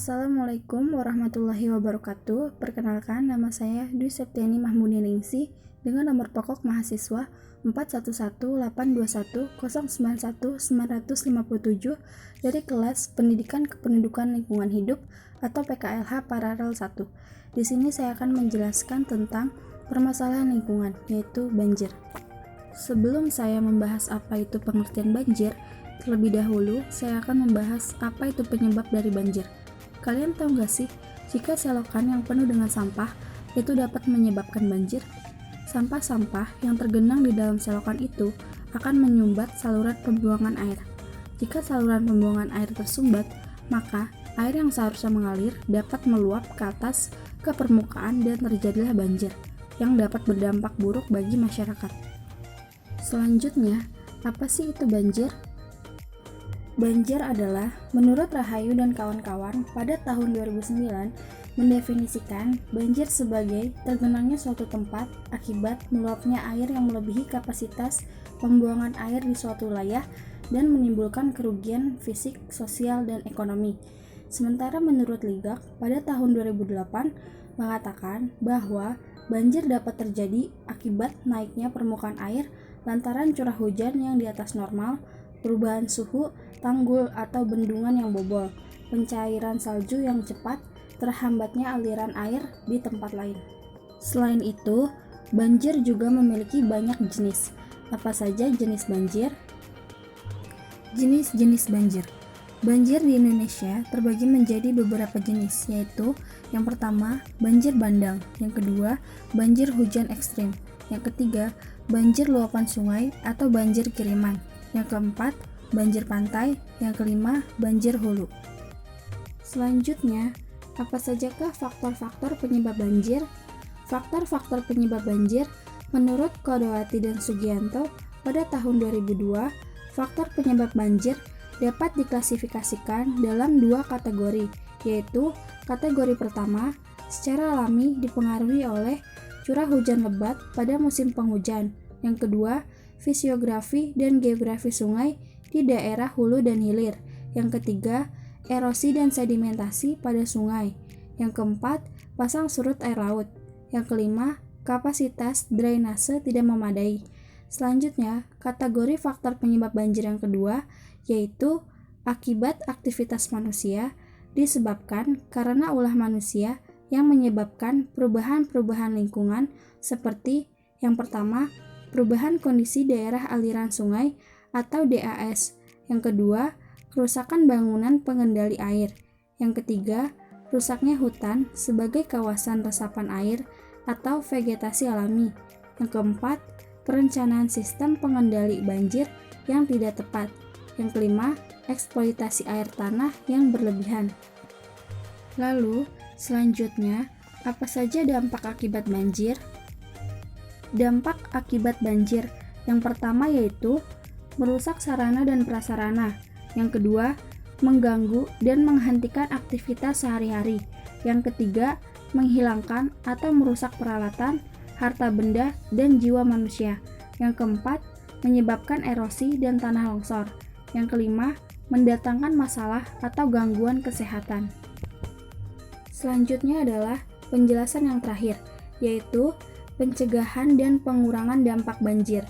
Assalamualaikum warahmatullahi wabarakatuh. Perkenalkan, nama saya Dwi Septiani Mahmudiningsih dengan nomor pokok mahasiswa 411821091957 dari kelas Pendidikan Kependudukan Lingkungan Hidup atau PKLH Paralel 1. Di sini saya akan menjelaskan tentang permasalahan lingkungan, yaitu banjir. Sebelum saya membahas apa itu pengertian banjir, terlebih dahulu saya akan membahas apa itu penyebab dari banjir. Kalian tahu gak sih, jika selokan yang penuh dengan sampah itu dapat menyebabkan banjir? Sampah-sampah yang tergenang di dalam selokan itu akan menyumbat saluran pembuangan air. Jika saluran pembuangan air tersumbat, maka air yang seharusnya mengalir dapat meluap ke atas ke permukaan dan terjadilah banjir, yang dapat berdampak buruk bagi masyarakat. Selanjutnya, apa sih itu banjir? Banjir adalah, menurut Rahayu dan kawan-kawan pada tahun 2009, mendefinisikan banjir sebagai tergenangnya suatu tempat akibat meluapnya air yang melebihi kapasitas pembuangan air di suatu wilayah dan menimbulkan kerugian fisik, sosial, dan ekonomi. Sementara menurut Ligak pada tahun 2008 mengatakan bahwa banjir dapat terjadi akibat naiknya permukaan air lantaran curah hujan yang di atas normal, perubahan suhu, tanggul atau bendungan yang bobol, pencairan salju yang cepat, terhambatnya aliran air di tempat lain. Selain itu, banjir juga memiliki banyak jenis. Apa saja jenis banjir? Jenis-jenis banjir. Banjir di Indonesia terbagi menjadi beberapa jenis, yaitu yang pertama, banjir bandang, yang kedua, banjir hujan ekstrim, yang ketiga, banjir luapan sungai atau banjir kiriman, yang keempat, banjir pantai, yang kelima, banjir hulu. Selanjutnya, apa sajakah faktor-faktor penyebab banjir? Faktor-faktor penyebab banjir menurut Kodawati dan Sugianto pada tahun 2002, faktor penyebab banjir dapat diklasifikasikan dalam dua kategori, yaitu kategori pertama, secara alami dipengaruhi oleh curah hujan lebat pada musim penghujan, yang kedua, fisiografi dan geografi sungai di daerah hulu dan hilir, yang ketiga, erosi dan sedimentasi pada sungai, yang keempat, pasang surut air laut, yang kelima, kapasitas drainase tidak memadai. Selanjutnya, kategori faktor penyebab banjir yang kedua, yaitu akibat aktivitas manusia disebabkan karena ulah manusia yang menyebabkan perubahan-perubahan lingkungan seperti yang pertama, perubahan kondisi daerah aliran sungai atau DAS. Yang kedua, kerusakan bangunan pengendali air. Yang ketiga, rusaknya hutan sebagai kawasan resapan air atau vegetasi alami. Yang keempat, perencanaan sistem pengendali banjir yang tidak tepat. Yang kelima, eksploitasi air tanah yang berlebihan. Lalu, selanjutnya, apa saja dampak akibat banjir? Dampak akibat banjir yang pertama yaitu merusak sarana dan prasarana. Yang kedua, mengganggu dan menghentikan aktivitas sehari-hari. Yang ketiga, menghilangkan atau merusak peralatan, harta benda, dan jiwa manusia. Yang keempat, menyebabkan erosi dan tanah longsor. Yang kelima, mendatangkan masalah atau gangguan kesehatan. Selanjutnya adalah penjelasan yang terakhir, yaitu pencegahan dan pengurangan dampak banjir.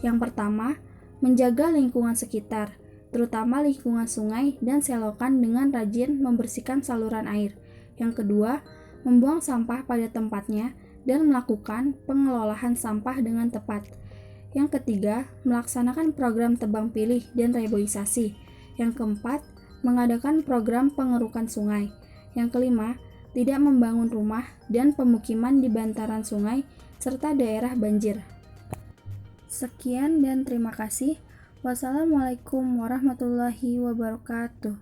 Yang pertama, menjaga lingkungan sekitar, terutama lingkungan sungai dan selokan dengan rajin membersihkan saluran air. Yang kedua, membuang sampah pada tempatnya dan melakukan pengelolaan sampah dengan tepat. Yang ketiga, melaksanakan program tebang pilih dan reboisasi. Yang keempat, mengadakan program pengerukan sungai. Yang kelima, tidak membangun rumah dan pemukiman di bantaran sungai serta daerah banjir. Sekian dan terima kasih. Wassalamualaikum warahmatullahi wabarakatuh.